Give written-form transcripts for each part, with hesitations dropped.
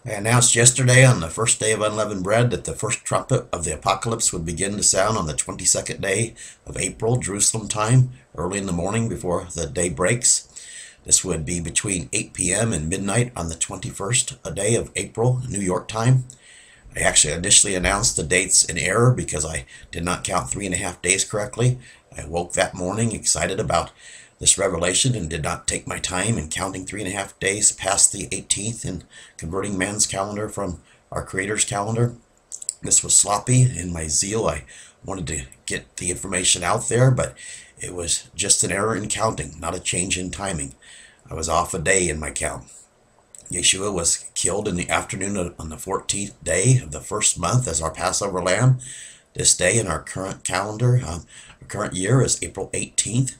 I announced yesterday on the first day of unleavened bread that the first trumpet of the apocalypse would begin to sound on the 22nd day of April, Jerusalem time, early in the morning before the day breaks. This would be between 8 p.m. and midnight on the 21st day of April, New York time. I actually initially announced the dates in error because I did not count 3.5 days correctly. I woke that morning excited about this revelation and did not take my time in counting 3.5 days past the 18th and converting man's calendar from our Creator's calendar. This was sloppy in my zeal. I wanted to get the information out there, but it was just an error in counting, not a change in timing. I was off a day in my count. Yeshua was killed in the afternoon on the 14th day of the first month as our Passover lamb. This day in our current calendar, our current year, is April 18th.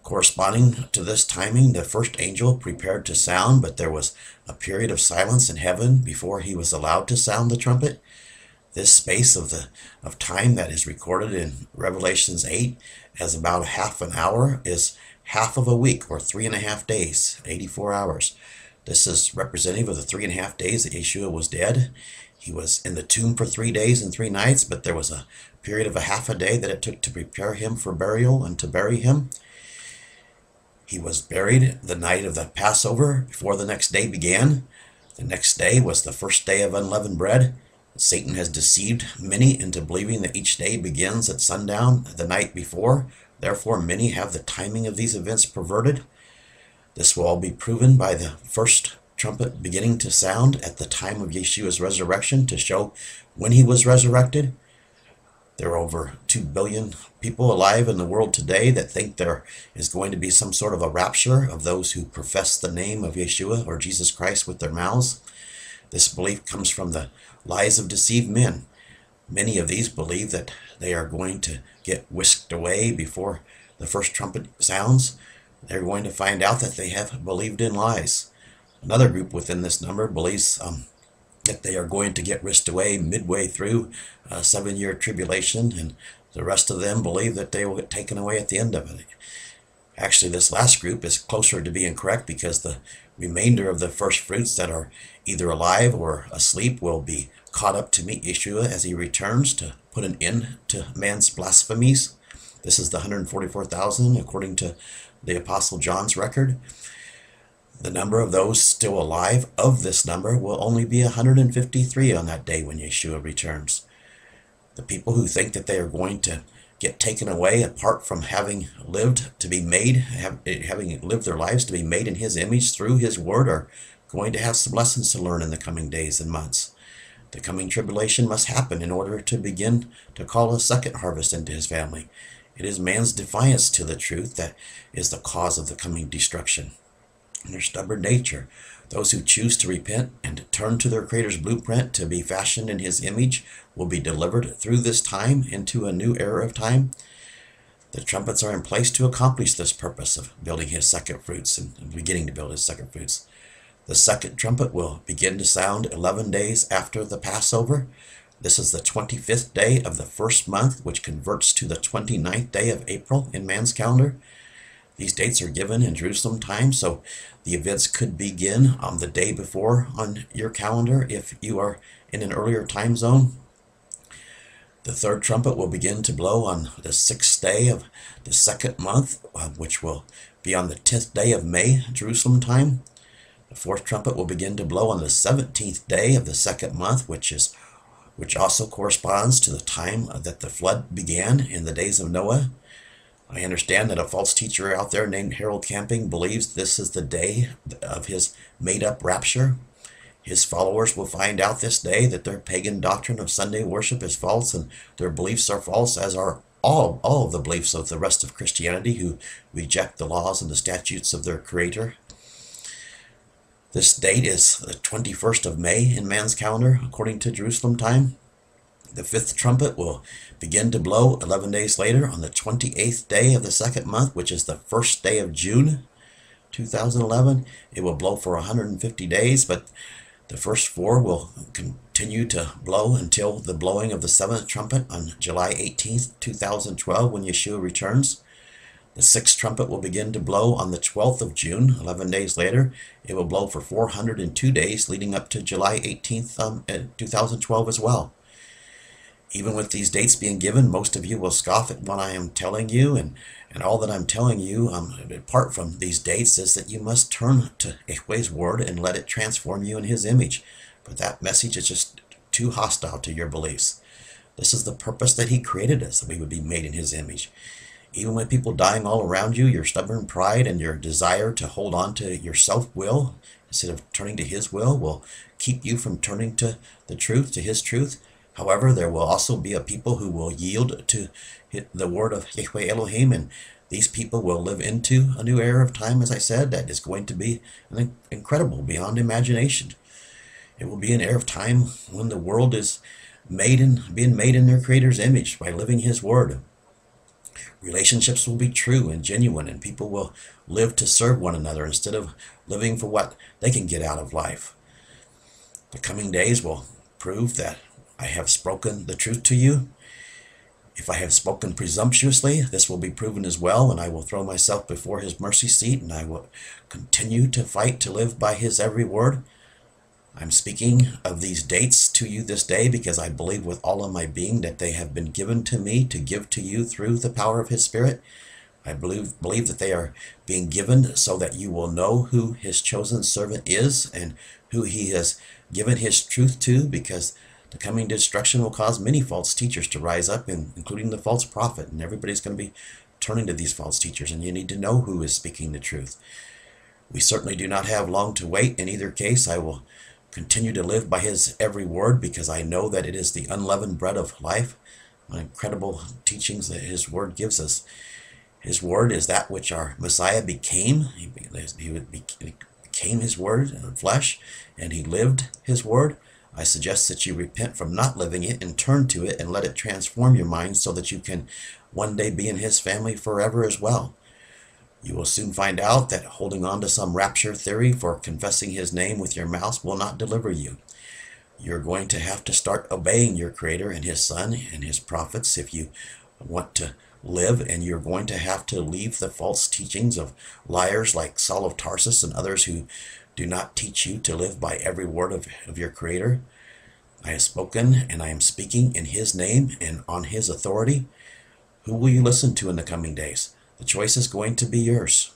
Corresponding to this timing, the first angel prepared to sound, but there was a period of silence in heaven before he was allowed to sound the trumpet. This space of time that is recorded in Revelations 8 as about a half an hour is half of a week, or 3.5 days, 84 hours. This is representative of the 3.5 days that Yeshua was dead. He was in the tomb for 3 days and 3 nights, but there was a period of a half a day that it took to prepare him for burial and to bury him. He was buried the night of the Passover before the next day began. The next day was the first day of unleavened bread. Satan has deceived many into believing that each day begins at sundown the night before. Therefore, many have the timing of these events perverted. This will all be proven by the first trumpet beginning to sound at the time of Yeshua's resurrection to show when he was resurrected. There are over 2 billion people alive in the world today that think there is going to be some sort of a rapture of those who profess the name of Yeshua or Jesus Christ with their mouths. This belief comes from the lies of deceived men. Many of these believe that they are going to get whisked away before the first trumpet sounds. They're going to find out that they have believed in lies. Another group within this number believes that they are going to get whisked away midway through a 7-year tribulation, and the rest of them believe that they will get taken away at the end of it. Actually, this last group is closer to being correct because the remainder of the first fruits that are either alive or asleep will be caught up to meet Yeshua as he returns to put an end to man's blasphemies. This is the 144,000 according to the Apostle John's record. The number of those still alive of this number will only be 153 on that day when Yeshua returns. The people who think that they are going to get taken away apart from having lived to be made, having lived their lives to be made in his image through his word, are going to have some lessons to learn in the coming days and months. The coming tribulation must happen in order to begin to call a second harvest into his family. It is man's defiance to the truth that is the cause of the coming destruction. In their stubborn nature, those who choose to repent and turn to their Creator's blueprint to be fashioned in his image will be delivered through this time into a new era of time. The trumpets are in place to accomplish this purpose of building his second fruits and beginning to build his second fruits. The second trumpet will begin to sound 11 days after the Passover. This is the 25th day of the first month, which converts to the 29th day of April in man's calendar. These dates are given in Jerusalem time, so the events could begin on the day before on your calendar if you are in an earlier time zone. The third trumpet will begin to blow on the 6th day of the second month, which will be on the 10th day of May, Jerusalem time. The fourth trumpet will begin to blow on the 17th day of the second month, which also corresponds to the time that the flood began in the days of Noah. I understand that a false teacher out there named Harold Camping believes this is the day of his made-up rapture. His followers will find out this day that their pagan doctrine of Sunday worship is false, and their beliefs are false, as are all of the beliefs of the rest of Christianity who reject the laws and the statutes of their Creator. This date is the 21st of May in man's calendar, according to Jerusalem time. The fifth trumpet will begin to blow 11 days later on the 28th day of the second month, which is the first day of June 2011. It will blow for 150 days, but the first 4 will continue to blow until the blowing of the 7th trumpet on July 18th, 2012, when Yeshua returns. The sixth trumpet will begin to blow on the 12th of June, 11 days later. It will blow for 402 days, leading up to July 18th, 2012 as well. Even with these dates being given, most of you will scoff at what I am telling you, and all that I'm telling you, apart from these dates, is that you must turn to Yahweh's word and let it transform you in his image. But that message is just too hostile to your beliefs. This is the purpose that he created us, that we would be made in his image. Even with people dying all around you, your stubborn pride and your desire to hold on to your self-will instead of turning to his will keep you from turning to the truth, to his truth. However, there will also be a people who will yield to the word of Yahweh Elohim, and these people will live into a new era of time, as I said, that is going to be incredible, beyond imagination. It will be an era of time when the world is being made in their Creator's image by living his word. Relationships will be true and genuine, and people will live to serve one another instead of living for what they can get out of life. The coming days will prove that I have spoken the truth to you. If I have spoken presumptuously, this will be proven as well, and I will throw myself before his mercy seat, and I will continue to fight to live by his every word. I'm speaking of these dates to you this day because I believe with all of my being that they have been given to me to give to you through the power of his Spirit. I believe that they are being given so that you will know who his chosen servant is and who he has given his truth to, because the coming destruction will cause many false teachers to rise up, including the false prophet, and everybody's going to be turning to these false teachers, and you need to know who is speaking the truth. We certainly do not have long to wait. In either case, I will continue to live by his every word because I know that it is the unleavened bread of life. What incredible teachings that his word gives us. His word is that which our Messiah became. He became his word in flesh, and he lived his word. I suggest that you repent from not living it and turn to it and let it transform your mind so that you can one day be in his family forever as well. You will soon find out that holding on to some rapture theory for confessing his name with your mouth will not deliver you. You're going to have to start obeying your Creator and his Son and his prophets if you want to live, and you're going to have to leave the false teachings of liars like Saul of Tarsus and others who do not teach you to live by every word of your Creator. I have spoken, and I am speaking in his name and on his authority. Who will you listen to in the coming days? The choice is going to be yours.